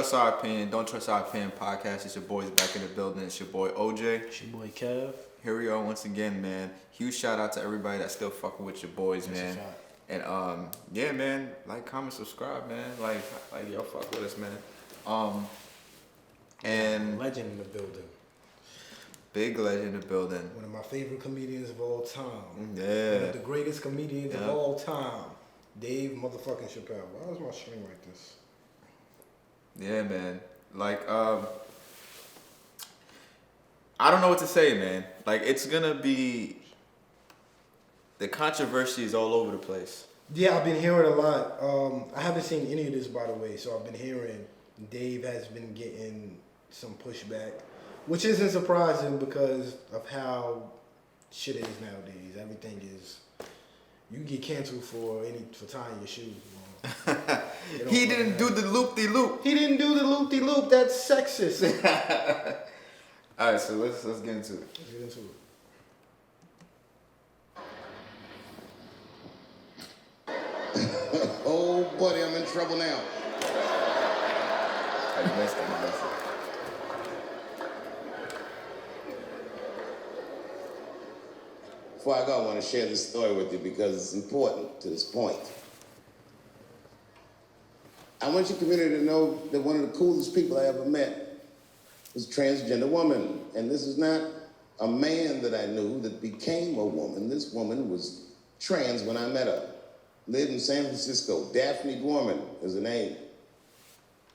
trust our opinion. Don't trust our opinion podcast. It's your boys back in the building. It's your boy OJ. It's your boy Kev. Here we are once again, man. Huge shout out to everybody that's still fucking with your boys, man. And yeah, man. Like, comment, subscribe, man. Like y'all fuck with us, man. And legend in the building. Big legend in the building. One of my favorite comedians of all time. Yeah. One of the greatest comedians of all time. Dave motherfucking Chappelle. Why is my string like this? Yeah, man. Like, I don't know what to say, man. Like, it's gonna be... The controversy is all over the place. Yeah, I've been hearing a lot. I haven't seen any of this, by the way, so I've been hearing Dave has been getting some pushback, which isn't surprising because of how shit is nowadays. Everything is... You can get canceled for tying your shoes. He didn't do the loop-de-loop. He didn't do the loop-de-loop. That's sexist. All right, so let's get into it. Let's get into it. Oh, buddy, I'm in trouble now. I messed it. Before I go, I want to share this story with you because it's important to this point. I want your community to know that one of the coolest people I ever met was a transgender woman. And this is not a man that I knew that became a woman. This woman was trans when I met her. Lived in San Francisco. Daphne Dorman is her name.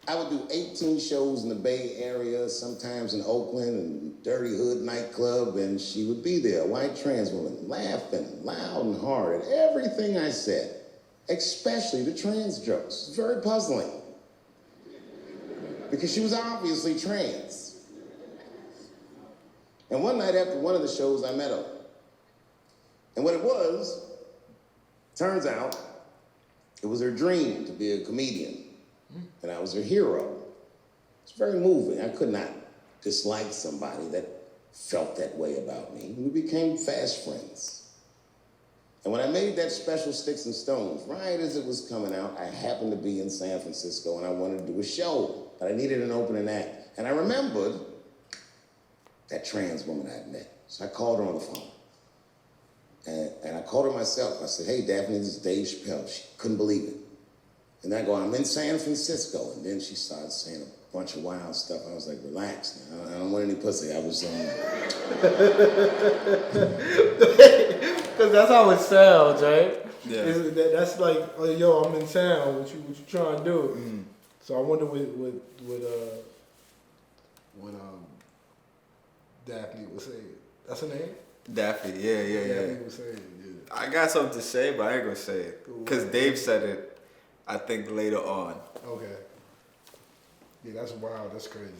I would do 18 shows in the Bay Area, sometimes in Oakland and Dirty Hood nightclub, and she would be there, a white trans woman, laughing loud and hard at everything I said, especially the trans jokes. It's very puzzling because she was obviously trans. And one night after one of the shows, I met her. And what it was, turns out, it was her dream to be a comedian. And I was her hero. It's very moving. I could not dislike somebody that felt that way about me. We became fast friends. And when I made that special Sticks and Stones, right as it was coming out, I happened to be in San Francisco and I wanted to do a show, but I needed an opening act. And I remembered that trans woman I had met. So I called her on the phone. And I called her myself. I said, "Hey, Daphne, this is Dave Chappelle." She couldn't believe it. And I go, "I'm in San Francisco." And then she started saying a bunch of wild stuff. I was like, "Relax now. I don't want any pussy." I was Because that's how it sounds, right? Yeah. That's like, "Oh, yo, I'm in town. What you trying to do?" Mm. So I wonder what Daphne was saying. That's her name? Daphne, yeah. Daphne was saying, yeah. I got something to say, but I ain't gonna say it. Because Dave said it, I think, later on. Okay. Yeah, that's wild. That's crazy.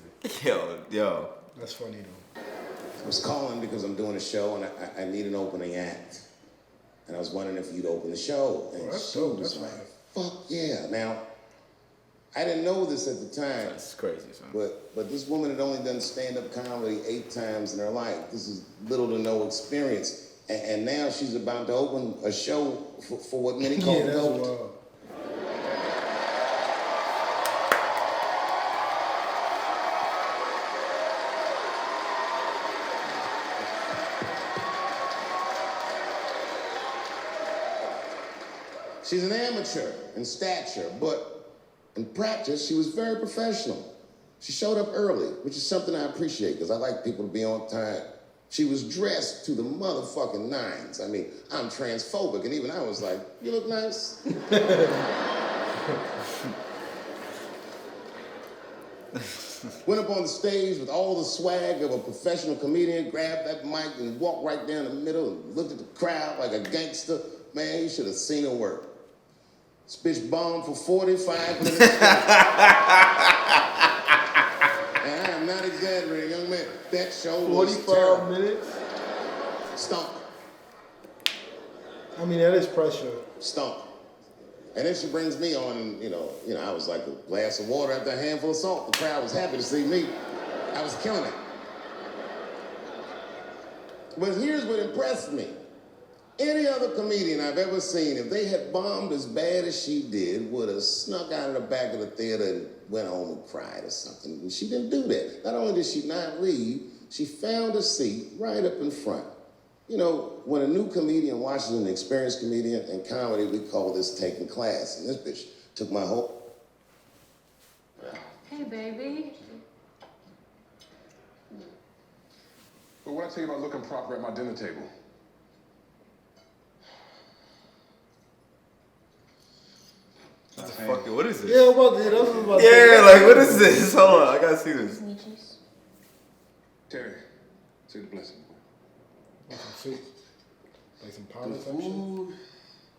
Yo. That's funny, though. I was calling because I'm doing a show and I need an opening act. And I was wondering if you'd open the show. And that's she dope. was That's like, right. "Fuck yeah." Now, I didn't know this at the time. That's crazy, son. But this woman had only done stand-up comedy 8 times in her life. This is little to no experience. And now she's about to open a show for what many call that's dope. wild. She's an amateur in stature, but in practice, she was very professional. She showed up early, which is something I appreciate because I like people to be on time. She was dressed to the motherfucking nines. I mean, I'm transphobic, and even I was like, "You look nice." Went up on the stage with all the swag of a professional comedian, grabbed that mic and walked right down the middle and looked at the crowd like a gangster. Man, you should have seen her work. This bitch bombed for 45 minutes. And I am not exaggerating, young man. That show was 45 minutes? Stunk. I mean, that is pressure. Stunk. And then she brings me on, and you know, I was like a glass of water after a handful of salt. The crowd was happy to see me. I was killing it. But here's what impressed me. Any other comedian I've ever seen, if they had bombed as bad as she did, would have snuck out of the back of the theater and went home and cried or something. And she didn't do that. Not only did she not leave, she found a seat right up in front. You know, when a new comedian watches an experienced comedian in comedy, we call this taking class. And this bitch took my whole... Hey, baby. But what I tell you about looking proper at my dinner table? What is this? Yeah, about that. That's about Yeah, like what is this? Hold on, I gotta see this. Terry, say the blessing. Like some soup. Like some Good powder type shit. food,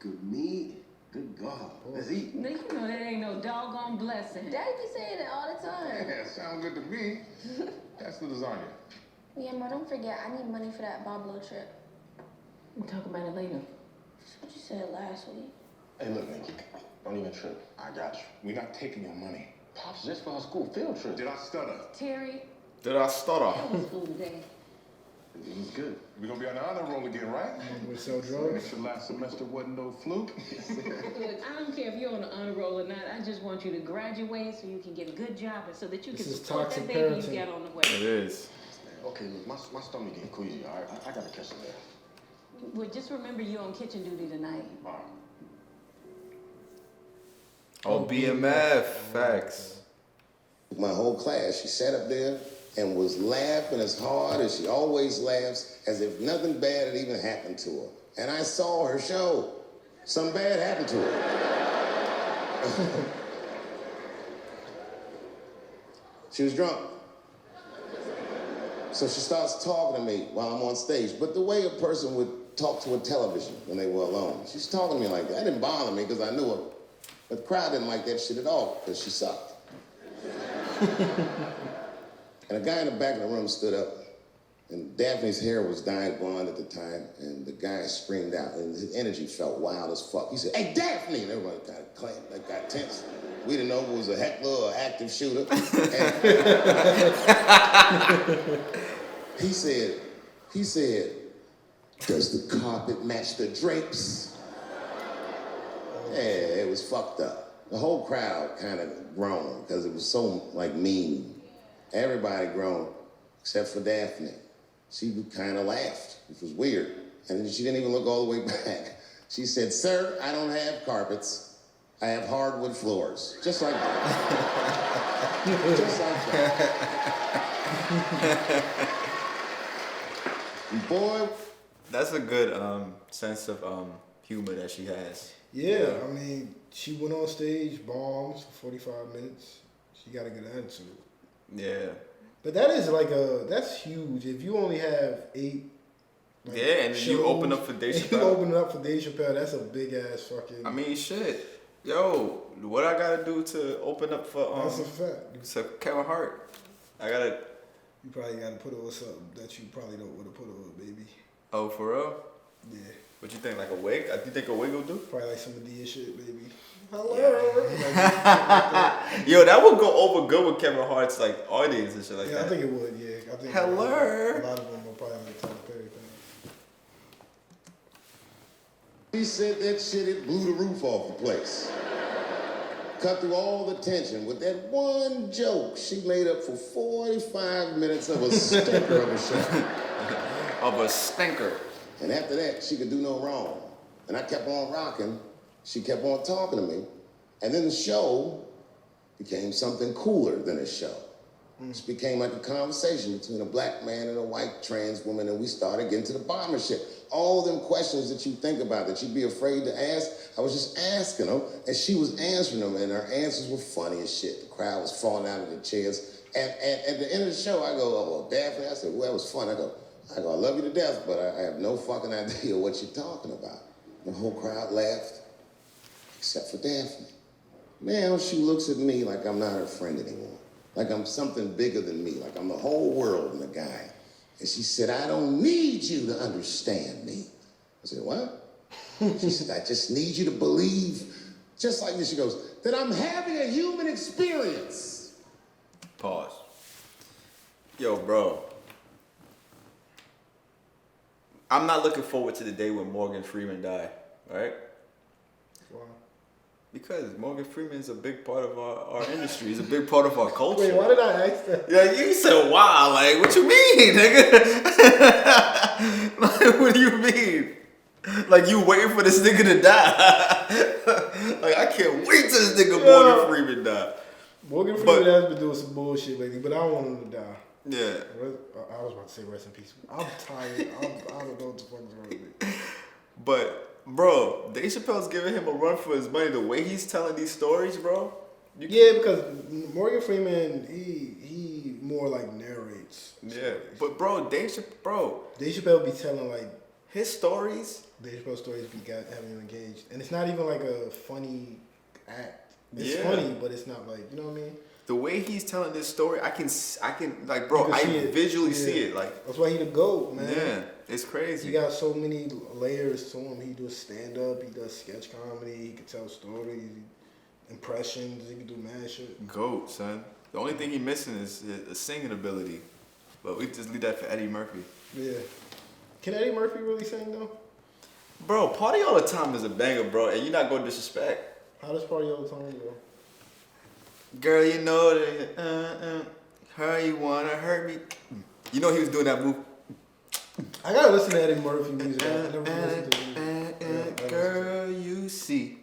good meat, good God. Let's eat. Now, you know that ain't no doggone blessing. Daddy be saying it all the time. Yeah, sound good to me. That's the lasagna. Yeah, Ma, don't forget, I need money for that Boblo trip. We'll talk about it later. That's what you said last week. Hey, look, Nikki, don't even trip. I got you. We're not taking your money. Pops just for our school field trip. Did I stutter? Terry, Did I stutter? how was school today? It was good. We're gonna be on the honor roll again, right? We sell drugs. Make sure last semester wasn't no fluke. Look, I don't care if you're on the honor roll or not. I just want you to graduate so you can get a good job and so that you This can is support that toxic baby parenting. you got on the It way. is. Okay, look, my stomach getting queasy, all right? I gotta catch some air. Well, just remember you're on kitchen duty tonight. All right. Oh, BMF. Facts. My whole class, she sat up there and was laughing as hard as she always laughs, as if nothing bad had even happened to her. And I saw her show. Something bad happened to her. She was drunk. So she starts talking to me while I'm on stage, but the way a person would talk to a television when they were alone. She's talking to me like that. That didn't bother me because I knew her. But the crowd didn't like that shit at all because she sucked. And a guy in the back of the room stood up, and Daphne's hair was dyed blonde at the time, and the guy screamed out, and his energy felt wild as fuck. He said, "Hey, Daphne!" And everybody kind of clamped, like got tense. We didn't know if it was a heckler or active shooter. He said, "Does the carpet match the drapes?" Yeah, it was fucked up. The whole crowd kind of groaned because it was so, like, mean. Everybody groaned, except for Daphne. She kind of laughed, which was weird. And then she didn't even look all the way back. She said, "Sir, I don't have carpets. I have hardwood floors." Just like that. Just like that. Boy. That's a good sense of humor that she has. Yeah, I mean, she went on stage, bombs for 45 minutes. She got a good attitude. Yeah. But that's huge. If you only have 8, like, Yeah, and then you open up for Dave You Chappelle. open up for Dave Chappelle. That's a big ass fucking. I mean, shit. Yo, what I gotta do to open up for that's a fact. to Kevin Hart? I gotta. You probably got to put over something that you probably don't want to put over, baby. Oh, for real? Yeah, What you think? Like a wig? You think a wig will do? probably like some Medea shit, baby. Hello. Yo, that would go over good with Kevin Hart's like audience and shit like Yeah, that. I think it would. Yeah, I think. Hello. A lot of them will probably like Tyler Perry thing. He said that shit, it blew the roof off the place. Cut through all the tension with that one joke. She made up for 45 minutes of a stinker of a show. Of a stinker. And after that, she could do no wrong. And I kept on rocking. She kept on talking to me. And then the show became something cooler than a show. This became like a conversation between a black man and a white trans woman, and we started getting to the bomber shit. All them questions that you think about, that you'd be afraid to ask, I was just asking them, and she was answering them, and her answers were funny as shit. The crowd was falling out of their chairs. And at the end of the show, I go, "Oh, well, Daphne," I said, "Well, that was fun." I go, "I love you to death, but I have no fucking idea what you're talking about." The whole crowd laughed, except for Daphne. Now she looks at me like I'm not her friend anymore. Like I'm something bigger than me, like I'm the whole world and the guy. And she said, "I don't need you to understand me." I said, "What?" She said, "I just need you to believe," just like this. She goes, "that I'm having a human experience." Pause. Yo, bro. I'm not looking forward to the day when Morgan Freeman die, right? Why? Because Morgan Freeman is a big part of our industry. He's a big part of our culture. Wait, why did I ask that? Yeah, you said wow. Like, what you mean, nigga? Like, what do you mean? Like, you waiting for this nigga to die? Like, I can't wait till this nigga Morgan Freeman die. Morgan Freeman has been doing some bullshit lately, but I don't want him to die. Yeah. I was about to say rest in peace. I'm tired. I don't know what the fuck is wrong with me. But, bro, Dave Chappelle's giving him a run for his money. The way he's telling these stories, bro. Yeah, because Morgan Freeman, he more like narrates. Yeah. Stories. But, bro, Dave Chappelle be telling like his stories. Dave Chappelle stories be having you engaged, and it's not even like a funny act. It's Yeah. funny, but it's not like, you know what I mean. The way he's telling this story, I can like, bro, I visually see it. Like, that's why he the GOAT, man. yeah, it's crazy. He got so many layers to him. He does stand up, he does sketch comedy, he can tell stories, impressions, he can do mad shit. GOAT, son. The only thing he missing is a singing ability, but we just leave that for Eddie Murphy. Yeah. Can Eddie Murphy really sing though? Bro, Party All the Time is a banger, bro, and you're not gonna disrespect. How does Party All the Time go? Girl, you know that, her, you wanna hurt me. You know he was doing that move. I gotta listen to Eddie Murphy music. I never listened to music. Girl, you see.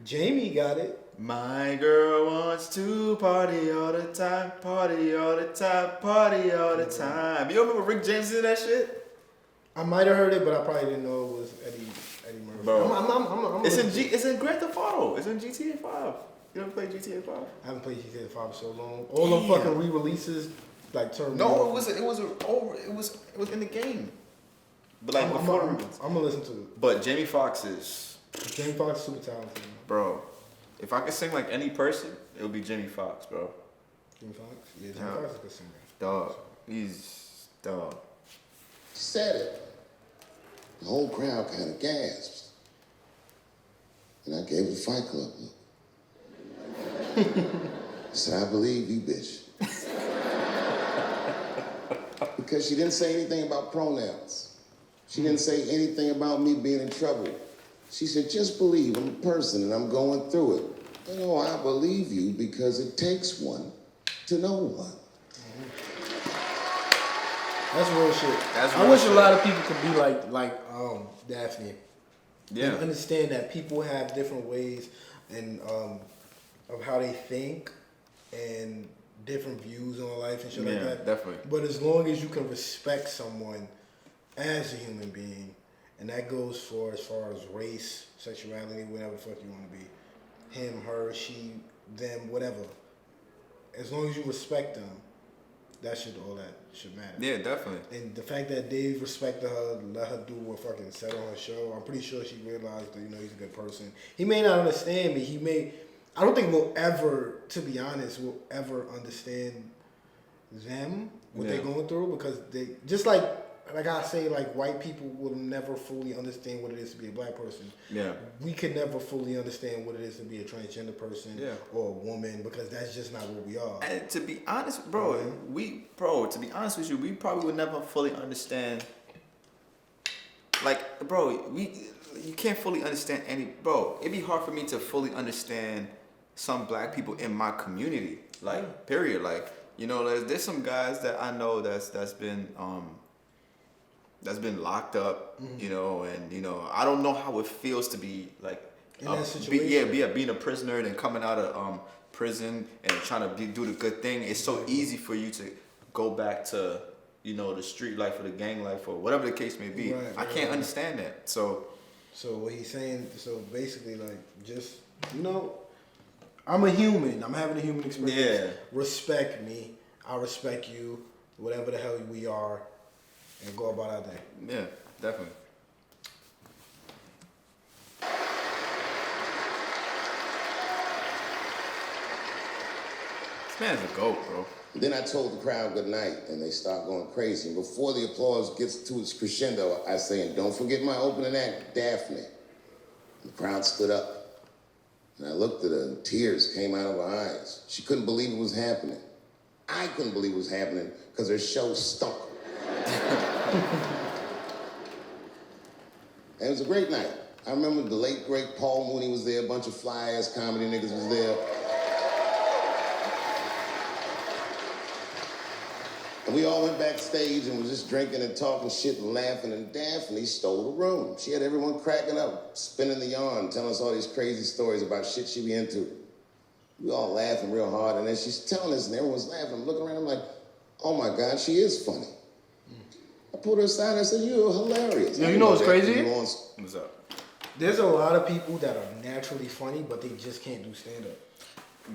Jamie got it. My girl wants to party all the time, party all the time, party all the time. You don't remember Rick James did that shit? I might have heard it, but I probably didn't know it was Eddie Murphy. Bro. I'm It's in Grand Theft Auto. It's in GTA 5. You ever played GTA 5? I haven't played GTA 5 so long. All the fucking re-releases like turned. No, it was in the game. But like before I'm gonna listen to it. But Jamie Foxx is, Jamie Foxx is super talented. bro. If I could sing like any person, it would be Jamie Foxx, bro. Jamie Foxx? Yeah, Jamie Foxx is a good singer. Dog. He's dog. Said it. The whole crowd kind of gasped. And I gave it a Fight Club look. I said, I believe you, bitch. Because she didn't say anything about pronouns. She didn't say anything about me being in trouble. She said, just believe I'm a person and I'm going through it. You know, I believe you because it takes one to know one. That's real shit. I wish a lot of people could be like Daphne. Yeah. And understand that people have different ways and of how they think and different views on life and shit like that. Yeah, definitely. But as long as you can respect someone as a human being, and that goes for as far as race, sexuality, whatever the fuck you want to be, him, her, she, them, whatever. As long as you respect them, all that should matter. Yeah, definitely. And the fact that Dave respected her, let her do what fucking said on her show, I'm pretty sure she realized that, he's a good person. He may not understand me. I don't think we'll ever, to be honest, understand them, what they're going through, because they, just like I say, like white people will never fully understand what it is to be a black person. Yeah. We could never fully understand what it is to be a transgender person or a woman, because that's just not what we are. And to be honest, bro, to be honest with you, we probably would never fully understand. Like, bro, you can't fully understand it'd be hard for me to fully understand some black people in my community. Like, period. Like, there's some guys that I know that's been locked up, and I don't know how it feels to be like in that situation. being a prisoner and then coming out of prison and trying to do the good thing. It's so easy for you to go back to the street life or the gang life or whatever the case may be. I can't understand that. So what he's saying, basically, like, just I'm a human. I'm having a human experience. Yeah. Respect me. I respect you. Whatever the hell we are. And go about our day. Yeah, definitely. This man's a GOAT, bro. Then I told the crowd good night, and they start going crazy. And before the applause gets to its crescendo, I say, and don't forget my opening act, Daphne. And the crowd stood up. And I looked at her, and tears came out of her eyes. She couldn't believe it was happening. I couldn't believe it was happening because her show stunk. And it was a great night. I remember the late, great Paul Mooney was there, a bunch of fly-ass comedy niggas was there. And we all went backstage and was just drinking and talking shit and laughing, and Daphne stole the room. She had everyone cracking up, spinning the yarn, telling us all these crazy stories about shit she be into. We all laughing real hard, and then she's telling us, and everyone's laughing. I'm looking around, I'm like, oh my God, she is funny. I pulled her aside and I said, you're hilarious. You know what's crazy? What's up? There's a lot of people that are naturally funny, but they just can't do stand-up.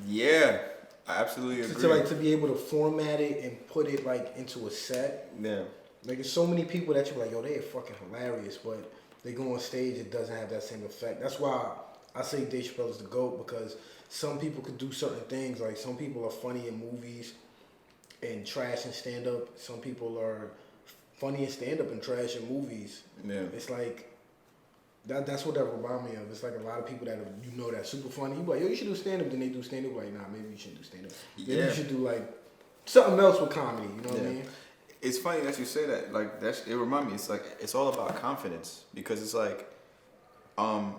Yeah, I absolutely agree. To be able to format it and put it like into a set. Yeah. Like there's so many people that you're like, yo, they're fucking hilarious, but they go on stage, it doesn't have that same effect. That's why I say Dave Chappelle is the GOAT, because some people could do certain things. Like some people are funny in movies and trash in stand-up. Some people are funny in stand-up and trash in movies. Yeah. It's like, that's what that reminds me of. It's like a lot of people that that's super funny. You like, yo, you should do stand-up. Then they do stand-up. Like, nah, maybe you shouldn't do stand-up. Maybe you should do like something else with comedy. You know what I mean? It's funny that you say that. Like it reminds me. It's like it's all about confidence, because it's like, I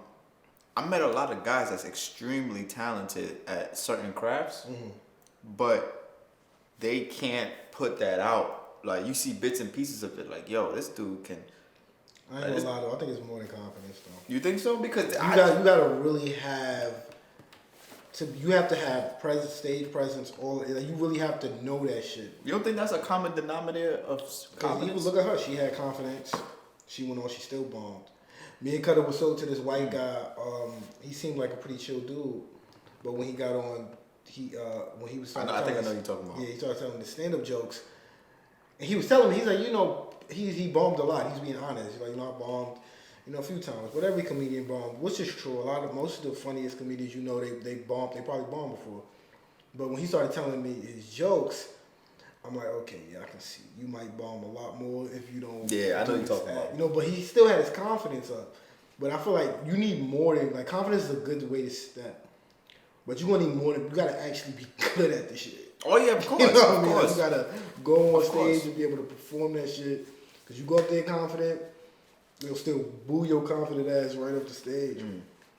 met a lot of guys that's extremely talented at certain crafts, but they can't put that out. Like you see bits and pieces of it. Like, yo, this dude can. I ain't gonna lie though. I think it's more than confidence though. You think so? Because you gotta really have you have to have stage presence. You really have to know that shit. You don't think that's a common denominator of confidence? Even look at her. She had confidence. She went on. She still bombed. Me and Cutter was sold to this white guy. He seemed like a pretty chill dude, but when he got on, when he was. I think I know what you're talking about. Yeah, he started telling the stand-up jokes, and he was telling me, he's like, he bombed a lot. He's being honest. He's like, I bombed, a few times. But every comedian bombed, which is true. Most of the funniest comedians, they bombed. They probably bombed before. But when he started telling me his jokes, I'm like, okay, yeah, I can see. You might bomb a lot more if you don't. Yeah, I know what you're talking about. But he still had his confidence up. But I feel like you need more than, confidence is a good way to step. But you're going to need more than, you got to actually be good at the shit. Oh, yeah, of course. You know what I mean? Like, you got to go on stage and be able to perform that shit. Because you go up there confident, they'll still boo your confident ass right up the stage.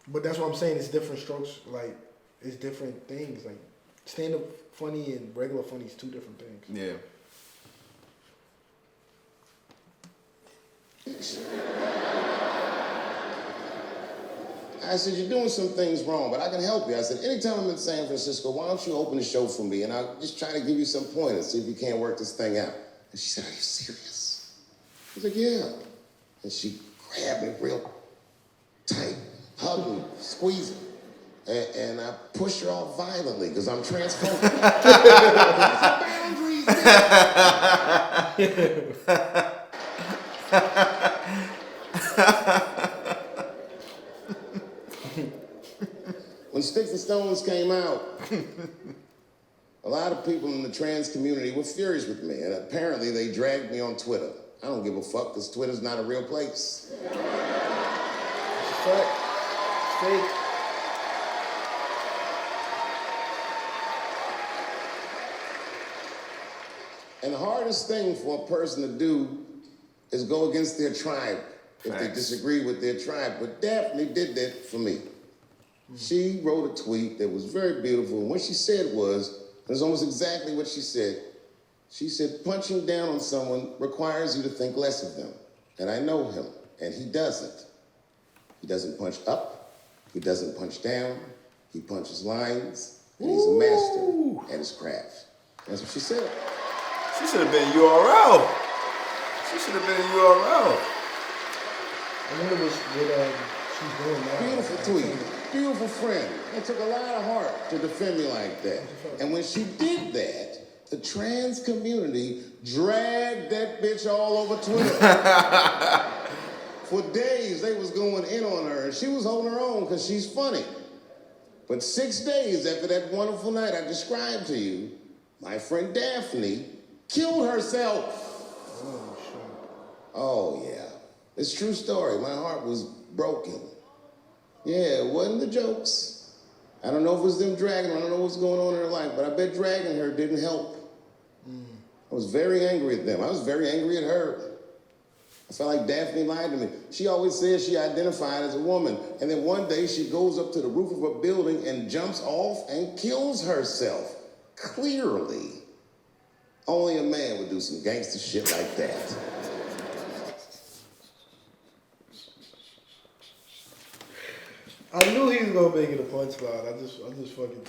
But that's what I'm saying. It's different strokes. Like, it's different things. Like, stand-up funny and regular funny is two different things. Yeah. I said, you're doing some things wrong, but I can help you. I said, anytime I'm in San Francisco, why don't you open the show for me, and I'll just try to give you some pointers, see if you can't work this thing out. And she said, are you serious? I was like, yeah. And she grabbed me real tight, hugged me, squeezed me. And I pushed her off violently because I'm transphobic. There's boundaries. When Sticks and Stones came out, a lot of people in the trans community were furious with me, and apparently they dragged me on Twitter. I don't give a fuck, because Twitter's not a real place. It's a fact. It's fake. And the hardest thing for a person to do is go against their tribe if they disagree with their tribe. But Daphne did that for me. She wrote a tweet that was very beautiful, and what she said was almost exactly what she said. She said, punching down on someone requires you to think less of them. And I know him, and he doesn't. He doesn't punch up, he doesn't punch down, he punches lines, and he's a master at his craft. That's what she said. She should have been URL. She should have been URL. I wonder what she's doing now. Beautiful tweet. Beautiful friend. It took a lot of heart to defend me like that. And when she did that, the trans community dragged that bitch all over Twitter. For days, they was going in on her, and she was holding her own because she's funny. But 6 days after that wonderful night I described to you, my friend Daphne killed herself. Oh, shit. Oh, yeah. It's a true story. My heart was broken. Yeah, it wasn't the jokes. I don't know if it was them dragging her. I don't know what's going on in her life, but I bet dragging her didn't help. I was very angry at them. I was very angry at her. I felt like Daphne lied to me. She always says she identified as a woman. And then one day she goes up to the roof of a building and jumps off and kills herself. Clearly. Only a man would do some gangster shit like that. I knew he was gonna make it a punchline. I just fucking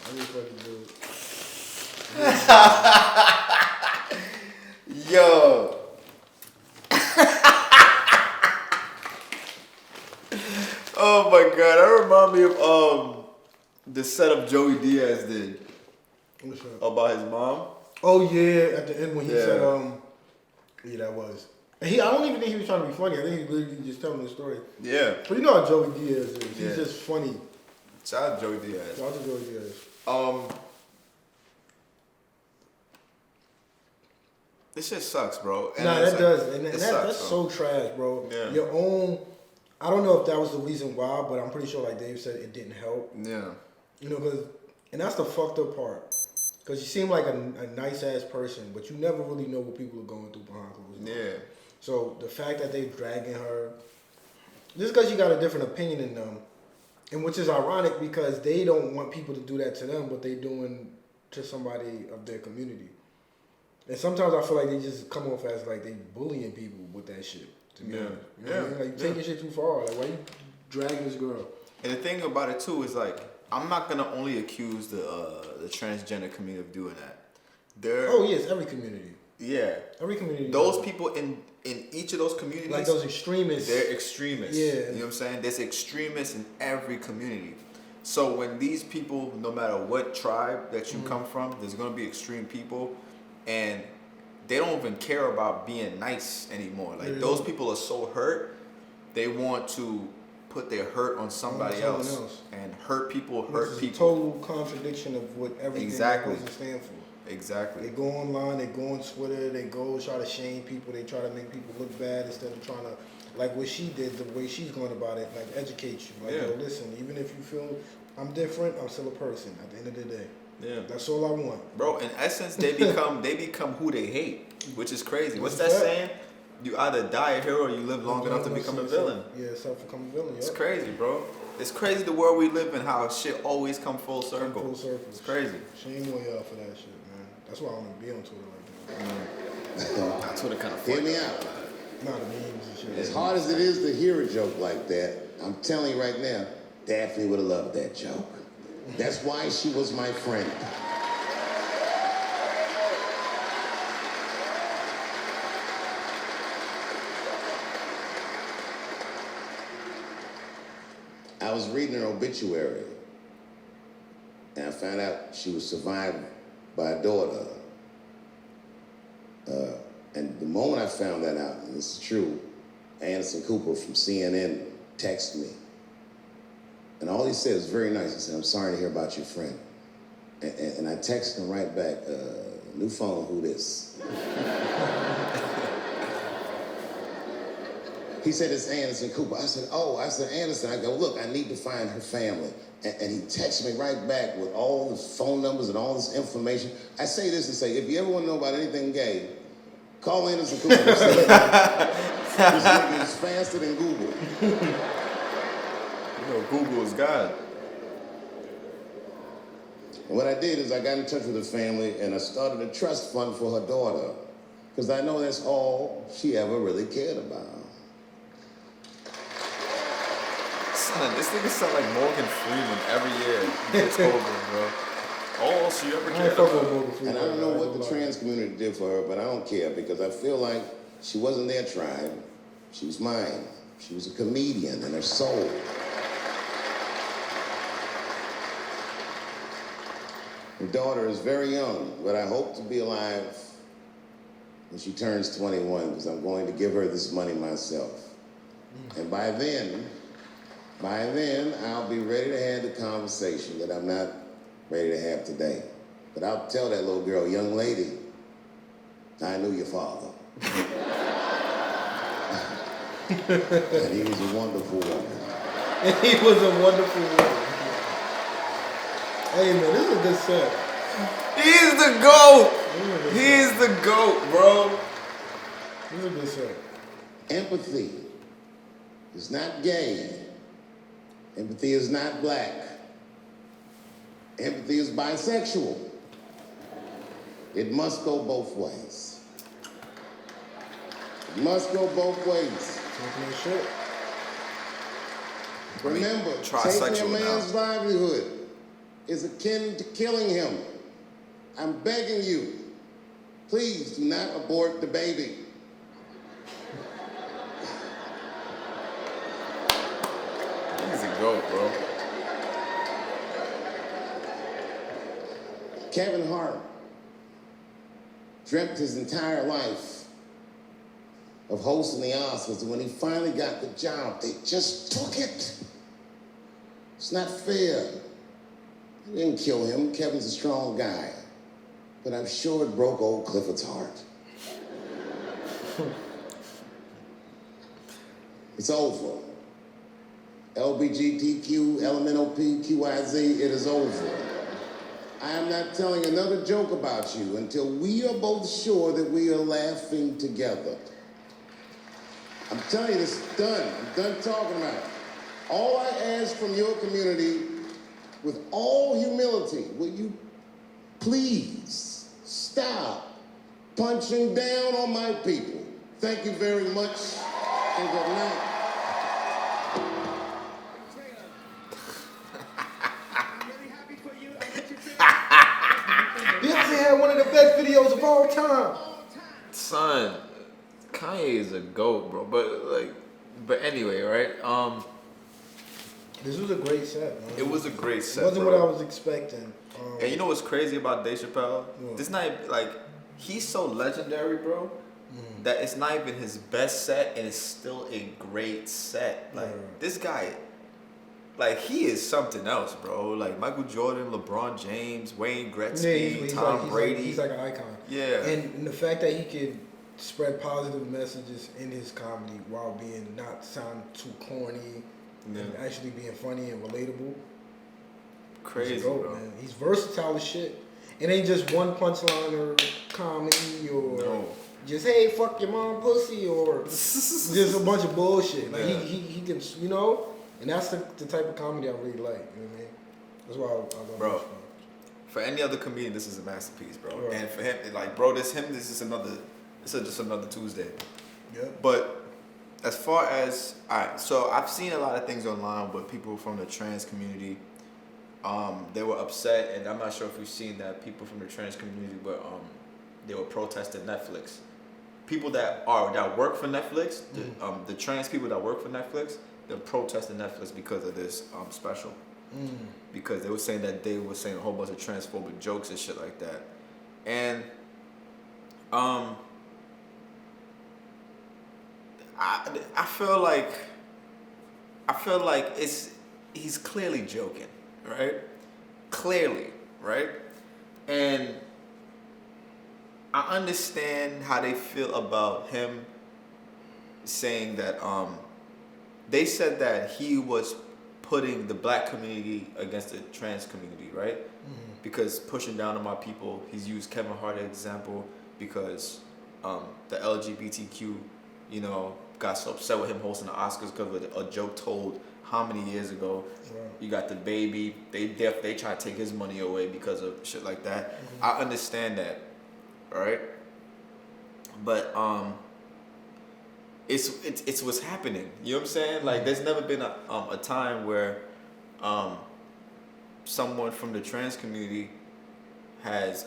do it. Yo. Oh my god, that remind me of the setup Joey Diaz did What's up? about his mom. Oh yeah, at the end when he Yeah. said yeah, that was. And I don't even think he was trying to be funny. I think he was literally just telling the story. Yeah. But you know how Joey Diaz is. He's Yeah. just funny. Shout out Joey Diaz. Shout out to Joey Diaz. This shit sucks, bro. And Nah, it's that like- does. And it that's sucks, so trash, bro. Yeah. Your own. I don't know if that was the reason why, but I'm pretty sure, like Dave said, it didn't help. Yeah. You know, and that's the fucked up part. Because you seem like a nice ass person, but you never really know what people are going through behind closed doors. Yeah. So the fact that they dragging her, just because you got a different opinion than them, and which is ironic because they don't want people to do that to them, but they doing to somebody of their community. And sometimes I feel like they just come off as like they bullying people with that shit. To be honest. You know what I mean? Like you taking shit too far. Like why you dragging this girl? And the thing about it too is like I'm not gonna only accuse the transgender community of doing that. Oh yes, every community. Yeah. Every community. Those people in each of those communities, like those extremists. they're extremists. Yeah. You know what I'm saying? There's extremists in every community. So when these people, no matter what tribe that you come from, there's gonna be extreme people, and they don't even care about being nice anymore. Like those people are so hurt, they want to put their hurt on somebody else. And hurt people hurt people. Total contradiction of what everything Exactly. is supposed to stand for. Exactly. They go online, they go on Twitter, they go try to shame people, they try to make people look bad instead of trying to, like what she did, the way she's going about it, like educate you. Like, yo, listen, even if you feel I'm different, I'm still a person at the end of the day. Yeah. That's all I want. Bro, in essence, they become who they hate, which is crazy. What's that saying? You either die a hero or you live long enough to become a villain. Yeah, become a villain. It's crazy, bro. It's crazy the world we live in, how shit always come full circle. Full circle. It's crazy. Shame on y'all for that shit, man. That's why I don't be on Twitter like that. Twitter kind of Hear me out. Not the memes and shit. As hard as it is to hear a joke like that, I'm telling you right now, Daphne would have loved that joke. That's why she was my friend. I was reading her obituary, and I found out she was survived by a daughter. And the moment I found that out, and this is true, Anderson Cooper from CNN texted me. And all he said was very nice. He said, "I'm sorry to hear about your friend." And I texted him right back, "New phone, who this?" He said, "It's Anderson Cooper." I said, "Oh," I said, "Anderson." I go, "Look, I need to find her family." And he texted me right back with all the phone numbers and all this information. I say this to say, if you ever want to know about anything gay, call Anderson Cooper. This nigga is faster than Google. You know, Google is God. And what I did is I got in touch with her family and I started a trust fund for her daughter. Because I know that's all she ever really cared about. Son, this nigga sound like Morgan Freeman every year. He gets over, bro. All she ever cared about. And I don't know what the trans community did for her, but I don't care because I feel like she wasn't their tribe. She was mine. She was a comedian in her soul. Her daughter is very young, but I hope to be alive when she turns 21 because I'm going to give her this money myself. And by then, I'll be ready to have the conversation that I'm not ready to have today. But I'll tell that little girl, "Young lady, I knew your father." And he was a wonderful woman. He was a wonderful woman. Hey man, this is a good set. He's the GOAT! He's the GOAT, bro. This is a good set. Empathy is not gay. Empathy is not black. Empathy is bisexual. It must go both ways. It must go both ways. Talking that shit. Remember, taking a man's livelihood is akin to killing him. I'm begging you, please do not abort the baby. He's a goat, bro. Kevin Hart dreamt his entire life of hosting the Oscars, and when he finally got the job, they just took it. It's not fair. It didn't kill him. Kevin's a strong guy. But I'm sure it broke old Clifford's heart. It's over. LBGTQ, LMNOP, QIZ, it is over. I am not telling another joke about you until we are both sure that we are laughing together. I'm telling you, this is done. I'm done talking about it. All I ask from your community, with all humility, will you please stop punching down on my people? Thank you very much, and good night. Beyonce had one of the best videos of all time. Son, Kanye is a goat, bro. But anyway, right? This was a great set, man. It was a great set. It wasn't bro. what I was expecting. And you know what's crazy about Dave Chappelle? What? This not like he's so legendary, bro. That it's not even his best set, and it's still a great set. Like this guy, like he is something else, bro. Like Michael Jordan, LeBron James, Wayne Gretzky, Tom Brady. He's like an icon. Yeah. And the fact that he could spread positive messages in his comedy while being not sound too corny and actually being funny and relatable. Crazy, He's dope, bro. man. He's versatile as shit. It ain't just one punchline or comedy or just hey fuck your mom pussy or just a bunch of bullshit. Like he can, you know, and that's the type of comedy I really like. You know what I mean? That's why I love Bro. this film. For any other comedian, this is a masterpiece, bro. Right. And for him, like, bro, this is another. This is just another Tuesday. Yeah. But as far as so I've seen a lot of things online with people from the trans community. They were upset, and I'm not sure if you've seen that people from the trans community were they were protesting Netflix. People that work for Netflix, the trans people that work for Netflix, they're protesting Netflix because of this special. Because they were saying that they were saying a whole bunch of transphobic jokes and shit like that. And I feel like he's clearly joking, right? Clearly, right? And I understand how they feel about him saying that they said that he was putting the black community against the trans community, right? Because pushing down on my people, he's used Kevin Hart as an example because the LGBTQ, you know, got so upset with him hosting the Oscars because of a joke told how many years ago. You got the baby. They try to take his money away because of shit like that. I understand that, all right? But it's what's happening. You know what I'm saying? Like there's never been a time where someone from the trans community has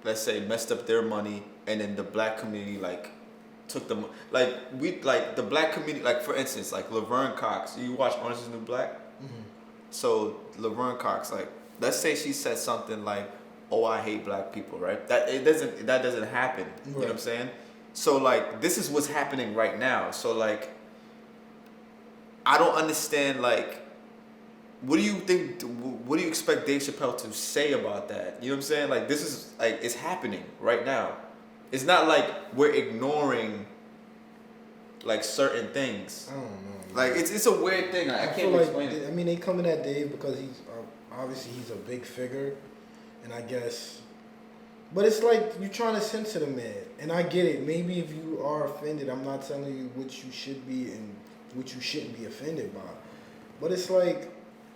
let's say messed up their money, and then the black community like took them the black community, like for instance, like Laverne Cox. You watch Orange Is the New Black? So Laverne Cox, like let's say she said something like, "Oh, I hate black people," right? That doesn't happen. You know what I'm saying? So like this is what's happening right now. So like I don't understand like what do you think? What do you expect Dave Chappelle to say about that? You know what I'm saying? Like this is like it's happening right now. It's not like we're ignoring like certain things. I don't know. Like it's a weird thing. I can't feel explain it. I mean, they coming at Dave because he's obviously he's a big figure, and I guess But it's like you're trying to censor the man, and I get it. Maybe if you are offended, I'm not telling you what you should be and what you shouldn't be offended by. But it's like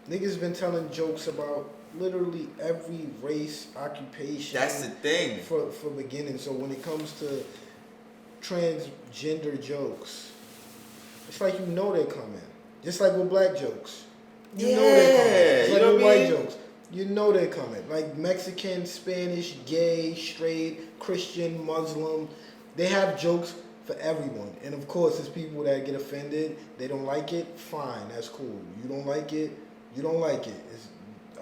niggas been telling jokes about literally every race, occupation. That's the thing. For beginning. So when it comes to transgender jokes, it's like you know they're coming. Just like with black jokes. You know they're coming. It's like with white jokes. You know they're coming. Like Mexican, Spanish, gay, straight, Christian, Muslim. They have jokes for everyone. And of course, there's people that get offended. They don't like it. Fine, that's cool. You don't like it. You don't like it.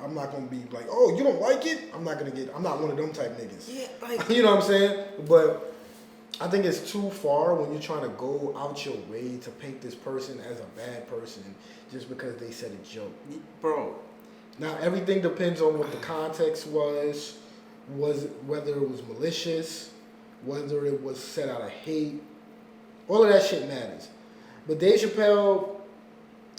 I'm not gonna be like, oh, you don't like it? I'm not one of them type niggas. Yeah, like you know what I'm saying? But I think it's too far when you're trying to go out your way to paint this person as a bad person just because they said a joke. Bro. Now everything depends on what the context was whether it was malicious, whether it was set out of hate. All of that shit matters. But Dave Chappelle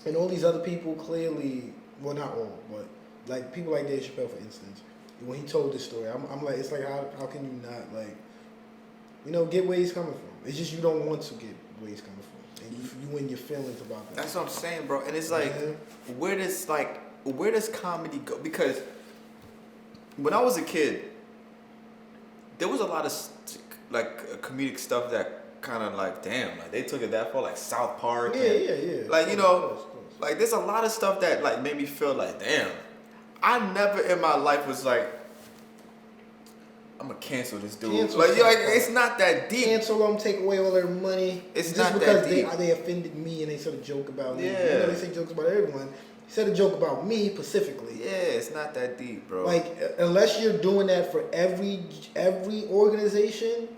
and all these other people clearly, well, not all, but like people like Dave Chappelle, for instance, when he told this story, I'm like, it's like, how can you not, like, you know, get where he's coming from? It's just you don't want to get where he's coming from. And you in your feelings about that. That's what I'm saying, bro. And it's like, where does comedy go? Because when I was a kid, there was a lot of like comedic stuff that kind of like, damn, like they took it that far, like South Park. Yeah. Like, you know, like there's a lot of stuff that like made me feel like, damn, I never in my life was like, I'm gonna cancel this dude. Like it's not that deep. Cancel them, take away all their money. It's just not because that deep. they offended me and they said a joke about me. Yeah. You know, they say jokes about everyone. He said a joke about me specifically. Yeah, it's not that deep, bro. Like unless you're doing that for every organization,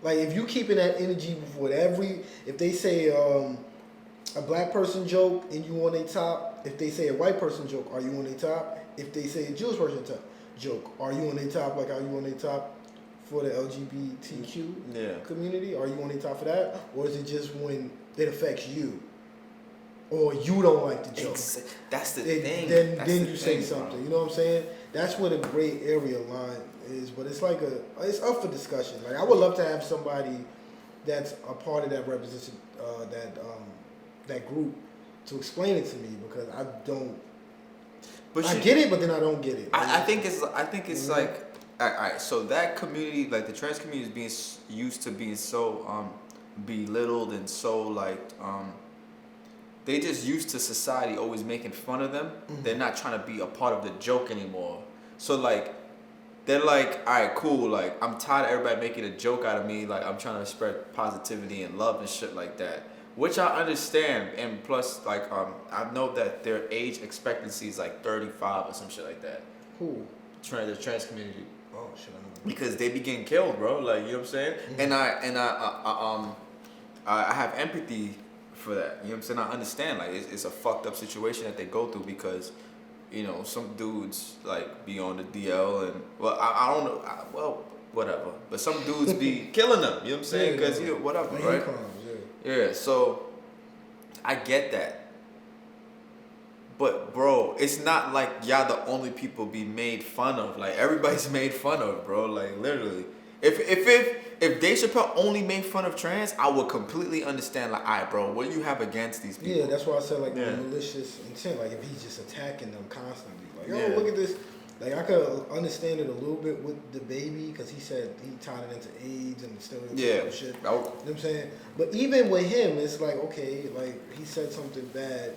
like if you keeping that energy with if they say a black person joke and you on their top, if they say a white person joke, are you on their top? If they say a Jewish person joke, are you on their top? Like, are you on their top for the LGBTQ community? Are you on their top for that? Or is it just when it affects you? Or you don't like the joke? That's the thing. Then you say something. Bro. You know what I'm saying? That's where the gray area line is. But it's like it's up for discussion. Like, I would love to have somebody that's a part of that representation, that group, to explain it to me, because I don't. But I get it, but then I don't get it. I think it's like, all right. So that community, like the trans community, is being used to being so belittled and so like they just used to society always making fun of them. Mm-hmm. They're not trying to be a part of the joke anymore. So like they're like, all right, cool. Like I'm tired of everybody making a joke out of me. Like I'm trying to spread positivity and love and shit like that. Which I understand, and plus, like, I know that their age expectancy is like 35 or some shit like that. Who? The trans community. Oh shit, I know. Because they be getting killed, bro. Like, you know what I'm saying? Mm-hmm. I have empathy for that. You know what I'm saying? I understand. Like, it's a fucked up situation that they go through because, you know, some dudes like be on the DL and I don't know. Whatever. But some dudes be killing them. You know what I'm saying? Because whatever, right? Yeah, so I get that. But bro, it's not like y'all the only people be made fun of. Like everybody's made fun of, bro. Like literally. If Dave Chappelle only made fun of trans, I would completely understand, like, all right, bro, what do you have against these people? Yeah, that's why I said like malicious intent. Like if he's just attacking them constantly. Like, look at this. Like, I could understand it a little bit with the baby, because he said he tied it into AIDS and stereotypes and shit. You know what I'm saying? But even with him, it's like, okay, like, he said something bad,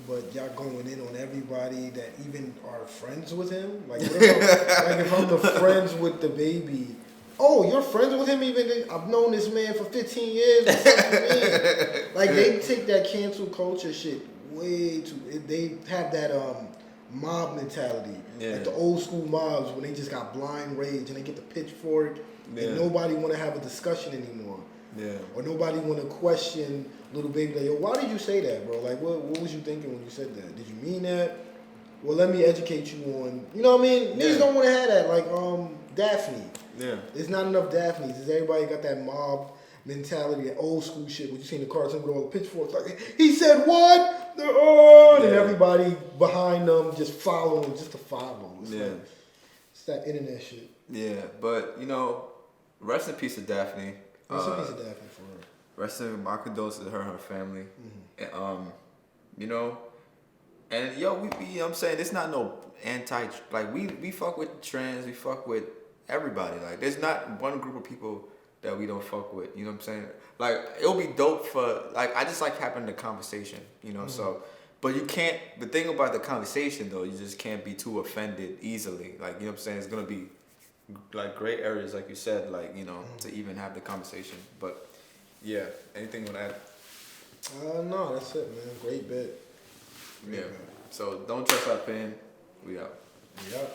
but y'all going in on everybody that even are friends with him? Like, if I'm the friends with the baby, oh, you're friends with him even? I've known this man for 15 years. Like, they take that cancel culture shit way too... They have that... mob mentality, like the old school mobs when they just got blind rage and they get the pitchfork and nobody want to have a discussion anymore, or nobody want to question little baby like, yo, why did you say that, bro? Like, what was you thinking when you said that? Did you mean that? Well, let me educate you on, you know what I mean? Niggas don't want to have that, like Daphne. There's not enough Daphnes. Is everybody got that mob mentality, that old school shit where you seen the cartoon with all the pitchforks, like, he said what? And everybody behind them just following, just to follow. It's that internet shit. Yeah, but you know, rest in peace to Daphne. Rest in peace to Daphne for real. Rest in my condolences to her and her family. And, you know, and yo, we you know what I'm saying, it's not no like we fuck with trans, we fuck with everybody. Like there's not one group of people that we don't fuck with, you know what I'm saying? Like it'll be dope for like I just like having the conversation, you know, so but you can't the thing about the conversation though, you just can't be too offended easily. Like, you know what I'm saying, it's gonna be like gray areas like you said, like, you know, to even have the conversation. But yeah, anything on that? No, that's it, man. Great bit. Yeah. So don't trust our pen. We out. Yep.